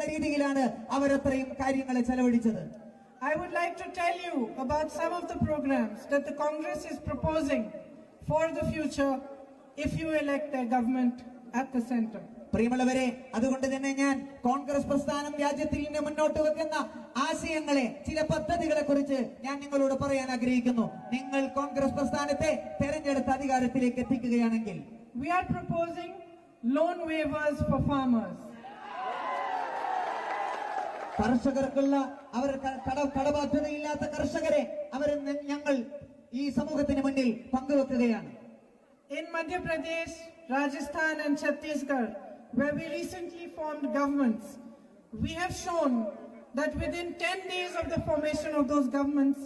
എന്ന രീതിയിലാണ് അവരത്രയും കാര്യങ്ങളെ ചെലവഴിച്ചത്. I would like to tell you about some of the programs that the Congress is proposing for the future if you elect their government at the center. പ്രിയമുള്ളവരെ, അതുകൊണ്ട് തന്നെ ഞാൻ കോൺഗ്രസ് പ്രസ്ഥാനം രാജ്യത്തിൽ നിന്ന് മുന്നോട്ട് വെക്കുന്ന ആശയങ്ങളെ, ചില പദ്ധതികളെ കുറിച്ച് ഞാൻ നിങ്ങളോട് പറയാൻ ആഗ്രഹിക്കുന്നു. നിങ്ങൾ കോൺഗ്രസ് പ്രസ്ഥാനത്തെ തെരഞ്ഞെടുത്ത അധികാരത്തിലേക്ക് എത്തിക്കുകയാണെങ്കിൽ we are proposing loan waivers for farmers. കർഷകർക്കുള്ള അവർ കടബാധ്യതയില്ലാത്ത കർഷകരെ ഞങ്ങൾ ഈ സമൂഹത്തിന് മുന്നിൽ പങ്കുവെക്കുകയാണ്. In Madhya Pradesh, Rajasthan and Chhattisgarh, where we recently formed governments, we have shown that within 10 days of the formation of those governments,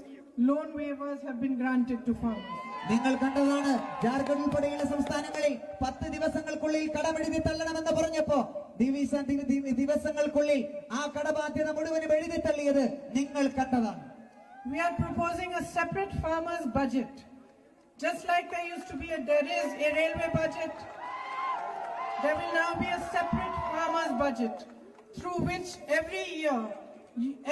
loan waivers have been granted to farmers. നിങ്ങൾ കണ്ടതാണ്, ജാർഖണ്ഡ് ഉൾപ്പെടെയുള്ള സംസ്ഥാനങ്ങളിൽ 10 ദിവസങ്ങൾക്കുള്ളിൽ കടമെഴുതി തള്ളണമെന്ന് പറഞ്ഞപ്പോ ദിവസങ്ങൾക്കുള്ളിൽ ആ കടബാധ്യത മുഴുവനും എഴുതി തള്ളിയത് നിങ്ങൾ കണ്ടതാണ്. We are proposing a separate farmers budget. Just like there is a railway budget, there will now be a separate farmers budget through which every year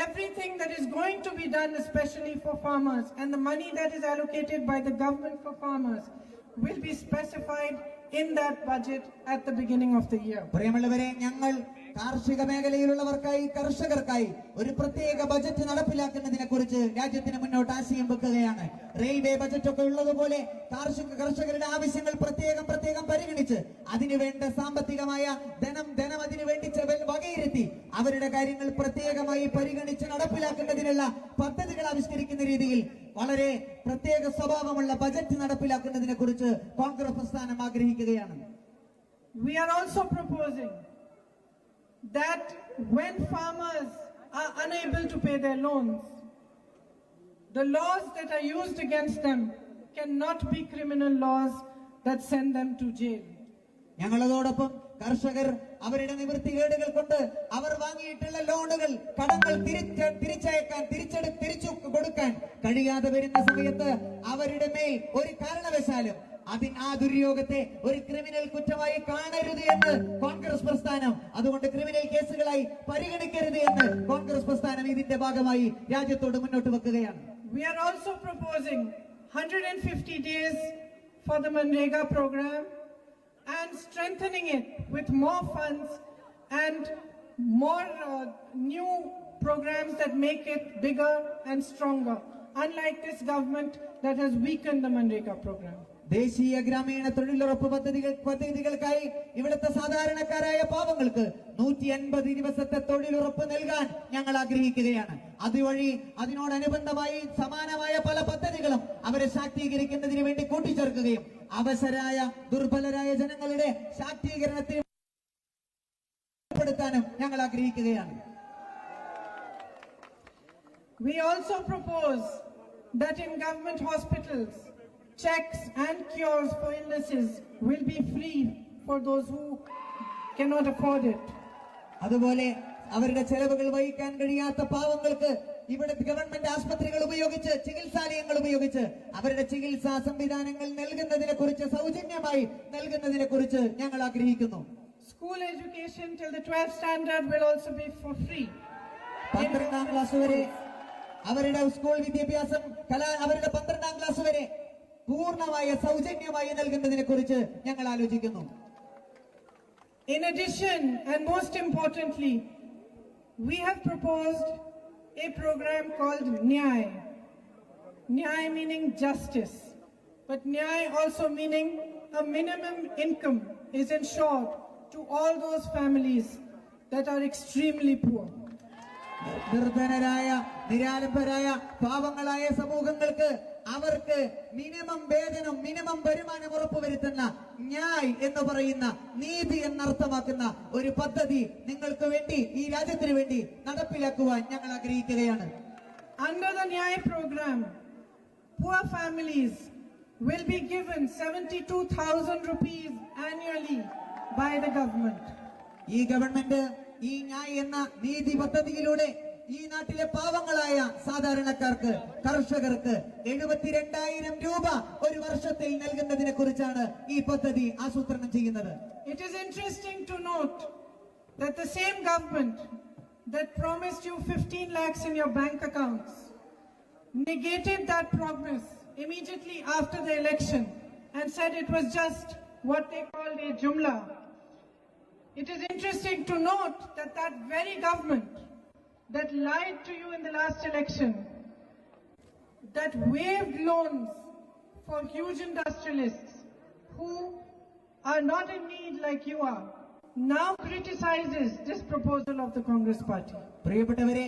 everything that is going to be done especially for farmers and the money that is allocated by the government for farmers will be specified in that budget at the beginning of the year. പ്രിയമുള്ളവരെ, ഞങ്ങൾ കാർഷിക മേഖലയിലുള്ളവർക്കായി, കർഷകർക്കായി ഒരു പ്രത്യേക budget നടപ്പിലാക്കുന്നതിനെ കുറിച്ച് രാജ്യത്തിന് മുന്നോട്ട് ആശയം വെക്കുകയാണ്. റെയിൽവേ ബജറ്റ് ഒക്കെ ഉള്ളതുപോലെ കർഷകരുടെ ആവശ്യങ്ങൾ പ്രത്യേകം പരിഗണിച്ച് അതിനുവേണ്ട സാമ്പത്തികമായ ധനം അതിനുവേണ്ടി വകയിരുത്തി അവരുടെ കാര്യങ്ങൾ പ്രത്യേകമായി പരിഗണിച്ച് നടപ്പിലാക്കുന്നതിനുള്ള പദ്ധതികൾ ആവിഷ്കരിക്കുന്ന രീതിയിൽ വളരെ പ്രത്യേക സ്വഭാവമുള്ള ബജറ്റ് നടപ്പിലാക്കുന്നതിനെ കുറിച്ച് കോൺഗ്രസ് പ്രസ്ഥാനം ആഗ്രഹിക്കുകയാണ്. We are also proposing that when farmers are unable to pay their loans, the laws that are used against them cannot be criminal laws that send them to jail. ഞങ്ങളതോടൊപ്പം കർഷകർ അവരുടെ നിവൃത്തികേടുകൾ കൊണ്ട് അവർ വാങ്ങിയിട്ടുള്ള ലോണുകൾ, കടങ്ങൾ തിരിച്ചു കൊടുക്കാൻ കഴിയാതെ വരുന്ന സമയത്ത് അവരുടെ മേൽ ഒരു കാരണവശാലും ആ ദുര്യോഗത്തെ ഒരു ക്രിമിനൽ കുറ്റമായി കാണരുത് എന്ന് കോൺഗ്രസ് പ്രസ്ഥാനം, അതുകൊണ്ട് ക്രിമിനൽ കേസുകളായി പരിഗണിക്കരുത് എന്ന് കോൺഗ്രസ് പ്രസ്ഥാനം ഇതിന്റെ ഭാഗമായി രാജ്യത്തോട് മുന്നോട്ട് വെക്കുകയാണ്. We are also proposing 150 days for the Manrega program and strengthening it with more funds and more new programs that make it bigger and stronger, unlike this government that has weakened the Manrega program. ദേശീയ ഗ്രാമീണ തൊഴിലുറപ്പ് പദ്ധതികൾക്കായി ഇവിടുത്തെ സാധാരണക്കാരായ പാവങ്ങൾക്ക് 150 ദിവസത്തെ തൊഴിലുറപ്പ് നൽകാൻ ഞങ്ങൾ ആഗ്രഹിക്കുകയാണ്. അതുവഴി അതിനോടനുബന്ധമായി സമാനമായ പല പദ്ധതികളും അവരെ ശാക്തീകരിക്കുന്നതിന് വേണ്ടി കൂട്ടിച്ചേർക്കുകയും അവസരായ ദുർബലരായ ജനങ്ങളുടെ ശാക്തീകരണത്തിന് ഉൾപ്പെടുത്താനും ഞങ്ങൾ ആഗ്രഹിക്കുകയാണ്. We also propose that in government hospitals, checks and cures for illnesses will be free for those who cannot afford it. അതുപോലെ അവരുടെ ചെലവുകൾ വഹിക്കാൻ കഴിയാത്ത പാവങ്ങൾക്ക് ഇവിടെ ഗവൺമെന്റ് ആശുപത്രികൾ ഉപയോഗിച്ച്, ചികിത്സാലയങ്ങൾ ഉപയോഗിച്ച് അവരുടെ ചികിത്സാ സംവിധാനങ്ങൾ നൽകുന്നതിനെ കുറിച്ച്, സൗജന്യമായി നൽകുന്നതിനെ കുറിച്ച് ഞങ്ങൾ ആഗ്രഹിക്കുന്നു. School education till the 12th standard will also be for free. 12ാം class വരെ അവരുടെ സ്കൂൾ വിദ്യാഭ്യാസം, അവരുടെ 12ാം ക്ലാസ് വരെ പൂർണ്ണമായ സൗജന്യമായി നൽകുന്നതിനെ കുറിച്ച് ഞങ്ങൾ ആലോചിക്കുന്നു. In addition, and most importantly, we have proposed a program called Nyay. Nyay meaning justice, but Nyay also meaning a minimum income is ensured to all those families that are extremely poor. നിർധനരായ, നിരാലംബരായ, പാവങ്ങളായ സമൂഹങ്ങൾക്ക് അവർക്ക് minimum വേതനം, minimum വരുമാനം ഉറപ്പുവരുത്തുന്ന ന്യായ് എന്ന് പറയുന്ന, നീതി എന്നർത്ഥമാക്കുന്ന ഒരു പദ്ധതി നിങ്ങൾക്ക് വേണ്ടി, ഈ രാജ്യത്തിന് വേണ്ടി നടപ്പിലാക്കുവാൻ ഞങ്ങൾ ആഗ്രഹിക്കുകയാണ്. Under the Nyay program, poor families will be given 72,000 rupees annually by the government. ഈ ഗവൺമെന്റ് ഈ ന്യായ് എന്ന നീതി പദ്ധതിയിലൂടെ ഈ നാട്ടിലെ പാവങ്ങളായ സാധാരണക്കാർക്ക്, കർഷകർക്ക് 72,000 രൂപ ഒരു വർഷത്തിൽ നൽകുന്നതിനെ കുറിച്ചാണ് ഈ പദ്ധതി ആസൂത്രണം ചെയ്യുന്നത്. It is interesting to note that the same government that promised you 15 lakhs in your bank accounts negated that promise immediately after the election and said it was just what they called a jumla. It is interesting to note that that very government that lied to you in the last election, that waived loans for huge industrialists who are not in need like you are, now criticizes this proposal of the Congress party. പ്രിയപ്പെട്ടവരെ,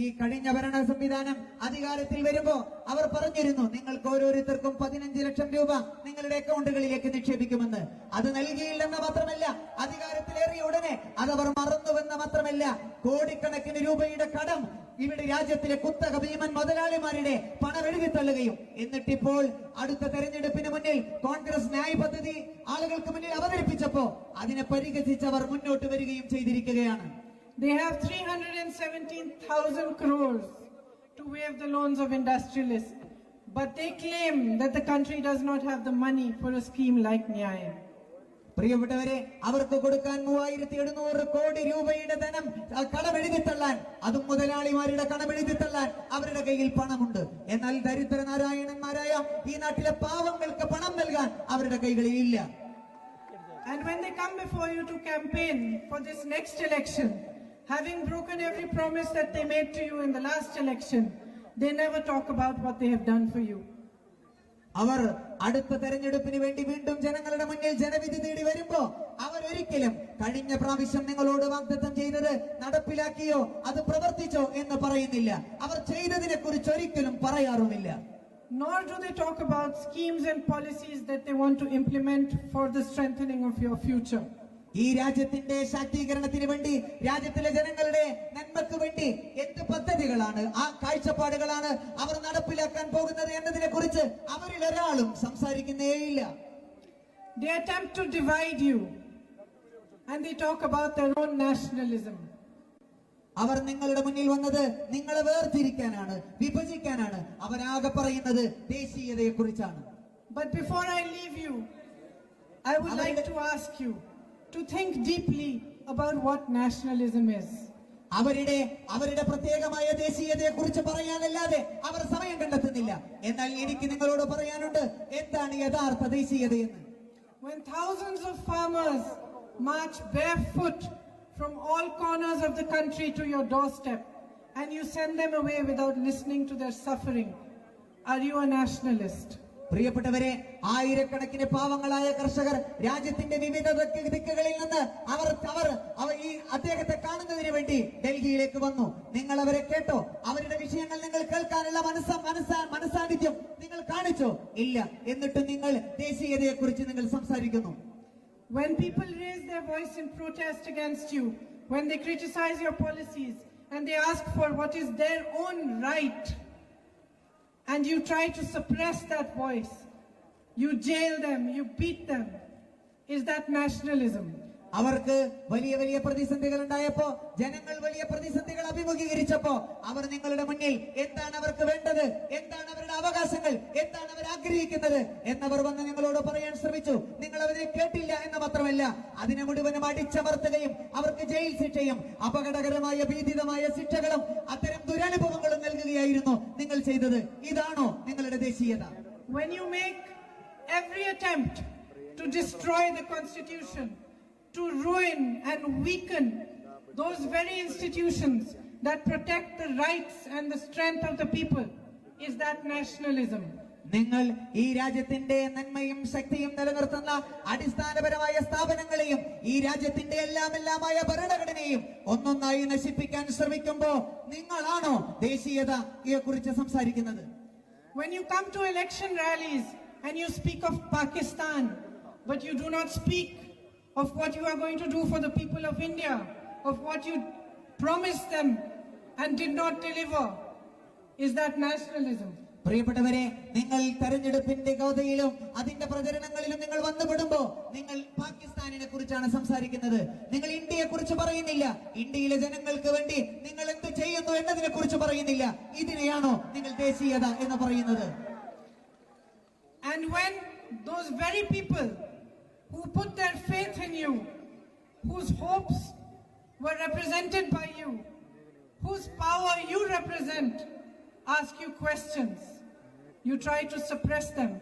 ഈ കഴിഞ്ഞ ഭരണ സംവിധാനം അധികാരത്തിൽ വരുമ്പോ അവർ പറഞ്ഞിരുന്നു നിങ്ങൾക്ക് ഓരോരുത്തർക്കും 15 ലക്ഷം രൂപ നിങ്ങളുടെ അക്കൗണ്ടുകളിലേക്ക് നിക്ഷേപിക്കുമെന്ന്. അത് നൽകിയില്ലെന്ന് മാത്രമല്ല, അധികാരത്തിലേറിയ ഉടനെ അതവർ മറന്നുവെന്ന് മാത്രമല്ല, കോടിക്കണക്കിന് രൂപയുടെ കടം ഇവിടെ രാജ്യത്തിലെ കുത്തക ഭീമൻ മുതലാളിമാരുടെ പണം എഴുതിത്തള്ളുകയും എന്നിട്ടിപ്പോൾ അടുത്ത തെരഞ്ഞെടുപ്പിന് മുന്നിൽ കോൺഗ്രസ് ന്യായ് പദ്ധതി ആളുകൾക്ക് മുന്നിൽ അവതരിപ്പിച്ചപ്പോ അതിനെ പരിഹസിച്ചവർ മുന്നോട്ട് വരികയും ചെയ്തിരിക്കുകയാണ്. They have 317,000 crores to waive the loans of industrialists, but they claim that the country does not have the money for a scheme like Nyay. പ്രിയപ്പെട്ടവരെ, അവർക്ക് കൊടുക്കാൻ 3700 കോടി രൂപയുടെ ധനം കടമെഴുതിത്തള്ളാൻ, അതും മുതലാളിമാരുടെ കടമെഴുതിത്തള്ളാൻ അവരുടെ കയ്യിൽ പണമുണ്ട്. എന്നാൽ ദരിദ്ര നാരായണന്മാരായ ഈ നാട്ടിലെ പാവങ്ങൾക്ക് പണം നൽകാൻ അവരുടെ കൈകളിൽ ഇല്ല. And when they come before you to campaign for this next election, having broken every promise that they made to you in the last election, they never talk about what they have done for you. അവർ അടുത്ത തെരഞ്ഞെടുപ്പിന് വേണ്ടി വീണ്ടും ജനങ്ങളുടെ മുന്നിൽ ജനവിധി തേടി വരുമ്പോ അവർ ഒരിക്കലും കഴിഞ്ഞ പ്രാവശ്യം നിങ്ങളോട് വാഗ്ദത്തം ചെയ്തത് നടപ്പിലാക്കിയോ അത് പ്രവർത്തിച്ചോ എന്ന് പറയുന്നില്ല. അവർ ചെയ്തതിനെ കുറിച്ച് ഒരിക്കലും പറയാറുമില്ല. Nor do they talk about schemes and policies that they want to implement for the strengthening of your future. ഈ രാജ്യത്തിന്റെ ശാക്തീകരണത്തിന് വേണ്ടി, രാജ്യത്തിലെ ജനങ്ങളുടെ നന്മക്ക് വേണ്ടി എന്ത് പദ്ധതികളാണ്, ആ കാഴ്ചപ്പാടുകളാണ് അവർ നടപ്പിലാക്കാൻ പോകുന്നത് എന്നതിനെ കുറിച്ച് അവരിൽ ഒരാളും സംസാരിക്കുന്നേയില്ല. They attempt to divide you and they talk about their own nationalism. അവർ നിങ്ങളുടെ മുന്നിൽ വന്നത് നിങ്ങളെ വേർതിരിക്കാനാണ്, വിഭജിക്കാനാണ്. അവരാകെ പറയുന്നത് ദേശീയതയെ കുറിച്ചാണ്. But before I leave you, I would like to ask you to think deeply about what nationalism is. അവരുടെ പ്രത്യേകമായ ദേശീയതയെ കുറിച്ച് പറയാനല്ലാതെ അവർ സമയം കണ്ടെത്തുന്നില്ല. എന്നാൽ എനിക്ക് നിങ്ങളോട് പറയാനുണ്ട്, എന്താണ് യഥാർത്ഥ ദേശീയതയെന്ന്. When thousands of farmers march barefoot from all corners of the country to your doorstep and you send them away without listening to their suffering, are you a nationalist? പ്രിയപ്പെട്ടവരെ, ആയിരക്കണക്കിന് പാവങ്ങളായ കർഷകർ രാജ്യത്തിന്റെ വിവിധ ദിക്കുകളിൽ നിന്ന് അവർ ഈ അദ്ദേഹത്തെ കാണുന്നതിന് വേണ്ടി ഡൽഹിയിലേക്ക് വന്നു. നിങ്ങൾ അവരെ കേട്ടോ? അവരുടെ വിഷയങ്ങൾ നിങ്ങൾ കേൾക്കാനുള്ള മനസാന്നിധ്യം നിങ്ങൾ കാണിച്ചോ? ഇല്ല. എന്നിട്ട് നിങ്ങൾ ദേശീയതയെ കുറിച്ച് നിങ്ങൾ സംസാരിക്കുന്നു. When people raise their voice in protest against you, when they criticize your policies and they ask for what is their own right, and you try to suppress that voice, you jail them, you beat them, is that nationalism? അവർക്ക് വലിയ വലിയ പ്രതിസന്ധികൾ ഉണ്ടായപ്പോ, ജനങ്ങൾ വലിയ പ്രതിസന്ധികൾ അഭിമുഖീകരിച്ചപ്പോ അവർ നിങ്ങളുടെ മുന്നിൽ എന്താണ് അവർക്ക് വേണ്ടത്, എന്താണ് അവരുടെ അവകാശങ്ങൾ, എന്താണ് അവർ ആഗ്രഹിക്കുന്നത് എന്നവർ വന്ന് നിങ്ങളോട് പറയാൻ ശ്രമിച്ചു. നിങ്ങൾ അവരെ കേട്ടില്ല എന്ന് മാത്രമല്ല, അതിനെ മുഴുവനും അടിച്ചമർത്തുകയും അവർക്ക് ജയിൽ ശിക്ഷയും അപകടകരമായ ഭീതിതമായ ശിക്ഷകളും അത്തരം ദുരനുഭവങ്ങളും നൽകുകയായിരുന്നു നിങ്ങൾ ചെയ്തത്. ഇതാണോ നിങ്ങളുടെ ദേശീയത? When you make every attempt to destroy the constitution, to ruin and weaken those very institutions that protect the rights and the strength of the people, is that nationalism? നിങ്ങൾ ഈ രാജ്യത്തിന്റെ നന്മയും ശക്തിയും നിലനിർത്തുന്ന അടിസ്ഥാനപരമായ സ്ഥാപനങ്ങളെയും ഈ രാജ്യത്തിന്റെ എല്ലാമായ ഭരണഘടനയും ഒന്നൊന്നായി നശിപ്പിക്കാൻ ശ്രമിക്കുമ്പോ നിങ്ങളാണോ ദേശീയതയെ കുറിച്ച് സംസാരിക്കുന്നത്? When you come to election rallies and you speak of Pakistan, but you do not speak of what you are going to do for the people of India, of what you promised them and did not deliver, is that nationalism? പ്രിയപ്പെട്ടവരെ, നിങ്ങൾ തെരഞ്ഞെടുപ്പിന്റെ ഗോതയിലും അതിന്റെ പ്രചരണങ്ങളിലും നിങ്ങൾ വന്നുപെടുമ്പോ നിങ്ങൾ പാകിസ്ഥാനിനെ കുറിച്ചാണ് സംസാരിക്കുന്നത്. നിങ്ങൾ ഇന്ത്യയെ കുറിച്ച് പറയുന്നില്ല. ഇന്ത്യയിലെ ജനങ്ങൾക്ക് വേണ്ടി നിങ്ങൾ എന്ത് ചെയ്യുന്നു എന്നതിനെ കുറിച്ച് പറയുന്നില്ല. ഇതിനെയാണോ നിങ്ങൾ ദേശീയത എന്ന് പറയുന്നത്? And when those very people who put their faith in you, whose hopes were represented by you, represent ask you questions, you try to suppress them.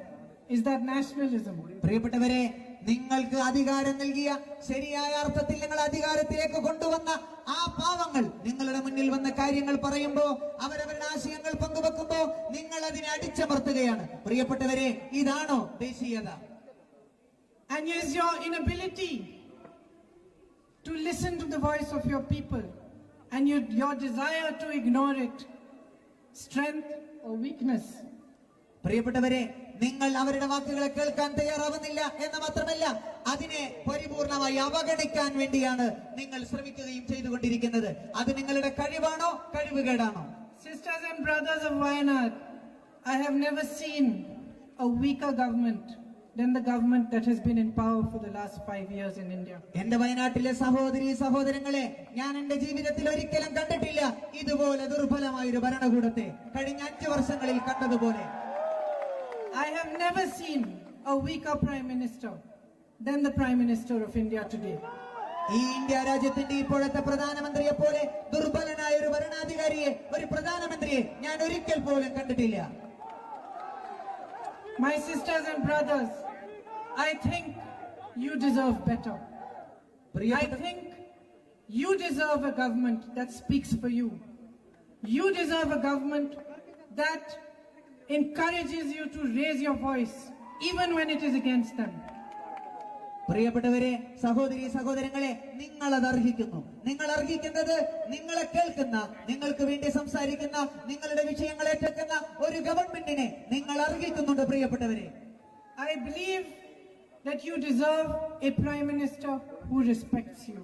Is that nationalism? പ്രിയപ്പെട്ടവരെ, നിങ്ങൾക്ക് അധികാരം നൽകിയ, ശരിയായ അർത്ഥത്തിൽ നിങ്ങൾ അധികാരത്തിലേക്ക് കൊണ്ടുവന്ന ആ പാവങ്ങൾ നിങ്ങളുടെ മുന്നിൽ വന്ന കാര്യങ്ങൾ പറയുമ്പോ, അവരവരുടെ ആശയങ്ങൾ പങ്കുവെക്കുമ്പോ നിങ്ങൾ അതിനെ അടിച്ചമർത്തുകയാണ്. പ്രിയപ്പെട്ടവരെ, ഇതാണോ ദേശീയത? And is your inability to listen to the voice of your people and your desire to ignore it strength or weakness? പ്രിയപ്പെട്ടവരെ, നിങ്ങൾ അവരുടെ വാക്കുകളെ കേൾക്കാൻ തയ്യാറാവുന്നില്ല എന്ന് മാത്രമല്ല, അതിനെ പരിപൂർണമായി അവഗണിക്കാൻ വേണ്ടിയാണ് നിങ്ങൾ ശ്രമിക്കുകയും ചെയ്തുകൊണ്ടിരിക്കുന്നത്. അത് നിങ്ങളുടെ കഴിവാണോ, കഴിവുകേടാണോ? Sisters and brothers of Wayanad, I have never seen a weaker government than the government that has been in power for the last 5 years in India. എന്റെ വയനാട്ടിലെ സഹോദരീ സഹോദരങ്ങളെ, ഞാൻ എന്റെ ജീവിതത്തിൽ ഒരിക്കലും കണ്ടിട്ടില്ല ഇതുപോലെ ദുർബലമായ ഒരു ഭരണകൂടത്തെ. കഴിഞ്ഞ 5 വർഷങ്ങളിൽ കണ്ടതുപോലെ I have never seen a weaker prime minister than the prime minister of India today. ഈ ഇന്ത്യ രാജ്യത്തിന്റെ ഇപ്പോഴത്തെ പ്രധാനമന്ത്രിയെ പോലെ ദുർബലനായ ഒരു ഭരണാധികാരിയെ, ഒരു പ്രധാനമന്ത്രിയെ ഞാൻ ഒരിക്കൽ പോലും കണ്ടിട്ടില്ല. My sisters and brothers, I think you deserve better. I think you deserve a government that speaks for you. You deserve a government that encourages you to raise your voice even when it is against them. പ്രിയപ്പെട്ടവരെ, സഹോദരീ സഹോദരങ്ങളെ, നിങ്ങൾ അത് അർഹിക്കുന്നു. നിങ്ങൾ അർഹിക്കുന്നത് നിങ്ങളെ കേൾക്കുന്ന, നിങ്ങൾക്ക് വേണ്ടി സംസാരിക്കുന്ന, നിങ്ങളുടെ വിഷയങ്ങൾ ഏറ്റെടുക്കുന്ന ഒരു ഗവൺമെന്റിനെ നിങ്ങൾ അർഹിക്കുന്നുണ്ട്. പ്രിയപ്പെട്ടവരെ, I believe that you deserve a prime minister who respects you.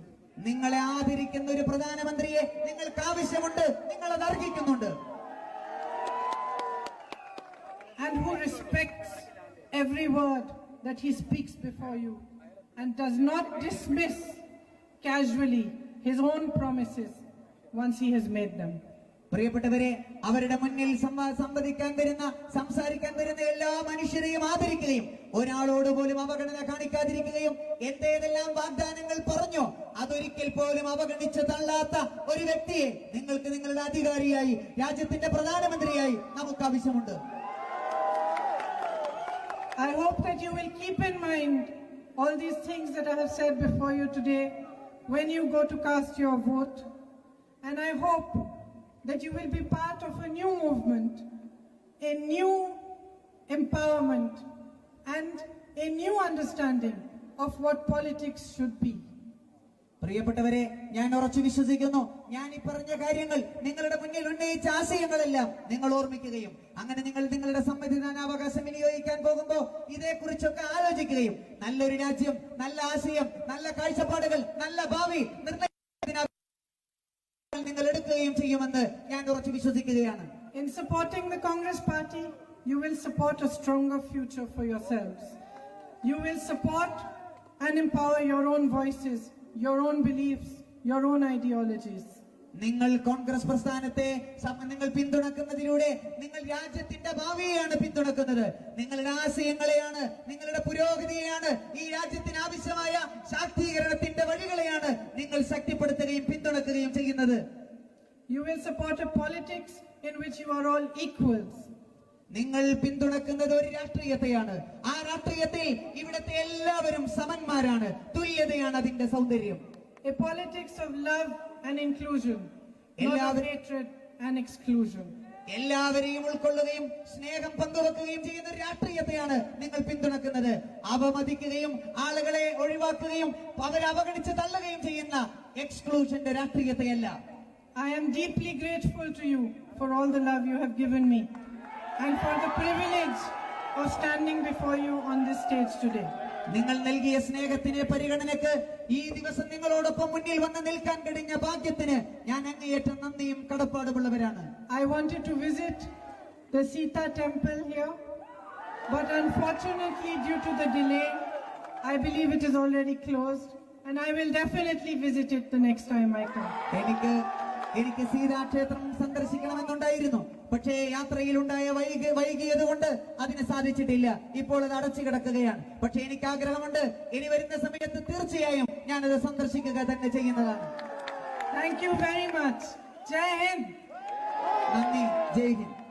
നിങ്ങളെ ആദരിക്കുന്ന ഒരു പ്രധാനമന്ത്രിയെ നിങ്ങൾക്ക് ആവശ്യമുണ്ട്. നിങ്ങൾ അത് അർഹിക്കുന്നുണ്ട്. And who respects every word that he speaks before you and does not dismiss casually his own promises once he has made them. പ്രിയപ്പെട്ടവരെ, അവരുടെ മുന്നിൽ സംസാരിക്കാൻ വരുന്ന എല്ലാ മനുഷ്യരെയും ആദരിക്കുകയും ഒരാളോട് പോലും അവഗണന കാണിക്കാതിരിക്കുകയും എന്തേതെല്ലാം വാഗ്ദാനങ്ങൾ പറഞ്ഞോ അതൊരിക്കൽ പോലും അവഗണിച്ച് തള്ളാത്ത ഒരു വ്യക്തിയെ നിങ്ങൾക്ക് നിങ്ങളുടെ അധികാരിയായി, രാജ്യത്തിന്റെ പ്രധാനമന്ത്രിയായി നമുക്ക് ആവശ്യമുണ്ട്. I hope that you will keep in mind all these things that I have said before you today when you go to cast your vote. And I hope that you will be part of a new movement, a new empowerment, and a new understanding of what politics should be. പ്രിയപ്പെട്ടവരെ, ഞാൻ ഉറച്ചു വിശ്വസിക്കുന്നു, ഞാൻ ഈ പറഞ്ഞ കാര്യങ്ങൾ, നിങ്ങളുടെ മുന്നിൽ ഉന്നയിച്ച ആശയങ്ങളെല്ലാം നിങ്ങൾ ഓർമ്മിക്കുകയും അങ്ങനെ നിങ്ങൾ നിങ്ങളുടെ സമ്മതിദാനാവകാശം വിനിയോഗിക്കാൻ പോകുമ്പോൾ ഇതേക്കുറിച്ചൊക്കെ ആലോചിക്കുകയും നല്ലൊരു രാജ്യം, നല്ല ആശയം, നല്ല കാഴ്ചപ്പാടുകൾ, നല്ല ഭാവി നിർണ്ണയിക്കുന്നതിന് നിങ്ങൾ എടുക്കുകയും ചെയ്യുമെന്ന് ഞാൻ ഉറച്ചു വിശ്വസിക്കുകയാണ്. In supporting the Congress party, you will support a stronger future for yourselves. You will support and empower your own voices, your own beliefs, your own ideologies. നിങ്ങൾ കോൺഗ്രസ് പ്രസ്ഥാനത്തെ നിങ്ങൾ പിന്തുണക്കുന്നതിലൂടെ നിങ്ങൾ രാജ്യത്തിന്റെ ഭാവിയെയാണ് പിന്തുണക്കുന്നത്. നിങ്ങളുടെ ആശയങ്ങളെയാണ്, നിങ്ങളുടെ പുരോഗതിയെയാണ്, ഈ രാജ്യത്തിന് ആവശ്യമായ ശാക്തീകരണത്തിന്റെ വഴികളെയാണ് നിങ്ങൾ ശക്തിപ്പെടുത്തുകയും പിന്തുണക്കുകയും ചെയ്യുന്നത്. You will support a politics in which you are all equals. നിങ്ങൾ പിന്തുണക്കുന്നത് ഒരു രാഷ്ട്രീയത്തെയാണ്. ആ രാഷ്ട്രീയത്തിൽ ഇവിടുത്തെ എല്ലാവരും സമന്മാരാണ്. തുല്യതയാണ് അതിന്റെ സൗന്ദര്യം. A politics of love and inclusion, not of hatred and exclusion. എല്ലാവരെയും ഉൾക്കൊള്ളുകയും സ്നേഹം പങ്കുവെക്കുകയും ചെയ്യുന്ന ഒരു രാഷ്ട്രീയത്തെയാണ് നിങ്ങൾ പിന്തുണക്കുന്നത്. അവമതിക്കുകയും ആളുകളെ ഒഴിവാക്കുകയും അവരെ അവഗണിച്ച് തള്ളുകയും ചെയ്യുന്ന എക്സ്ക്ലൂഷന്റെ രാഷ്ട്രീയത്തെയല്ല. I am deeply grateful to you for all the love you have given me and for the privilege of standing before you on this stage today. നിങ്ങൾ നൽകിയ സ്നേഹത്തിന്, പരിഗണനക്ക്, ഈ ദിവസം നിങ്ങളോടൊപ്പം മുന്നിൽ വന്ന് നിൽക്കാൻ കഴിഞ്ഞ ഭാഗ്യത്തിന് ഞാൻ അങ്ങേയറ്റം നന്ദിയും കടപ്പാടുമുള്ളവരാണ്. I wanted to visit the Sita temple here, but unfortunately due to the delay, I believe it is already closed, and I will definitely visit it the next time I come. എനിക്ക് സീതാക്ഷേത്രം സന്ദർശിക്കണമെന്നുണ്ടായിരുന്നു. പക്ഷേ യാത്രയിലുണ്ടായ വൈകിയത് കൊണ്ട് അതിന് സാധിച്ചിട്ടില്ല. ഇപ്പോൾ അത് അടച്ചു കിടക്കുകയാണ്. പക്ഷേ എനിക്ക് ആഗ്രഹമുണ്ട്, ഇനി വരുന്ന സമയത്ത് തീർച്ചയായും ഞാനത് സന്ദർശിക്കുക തന്നെ ചെയ്യുന്നതാണ്. Thank you very much. Jai Hind. നന്ദി. ജയ് ഹിന്ദ്.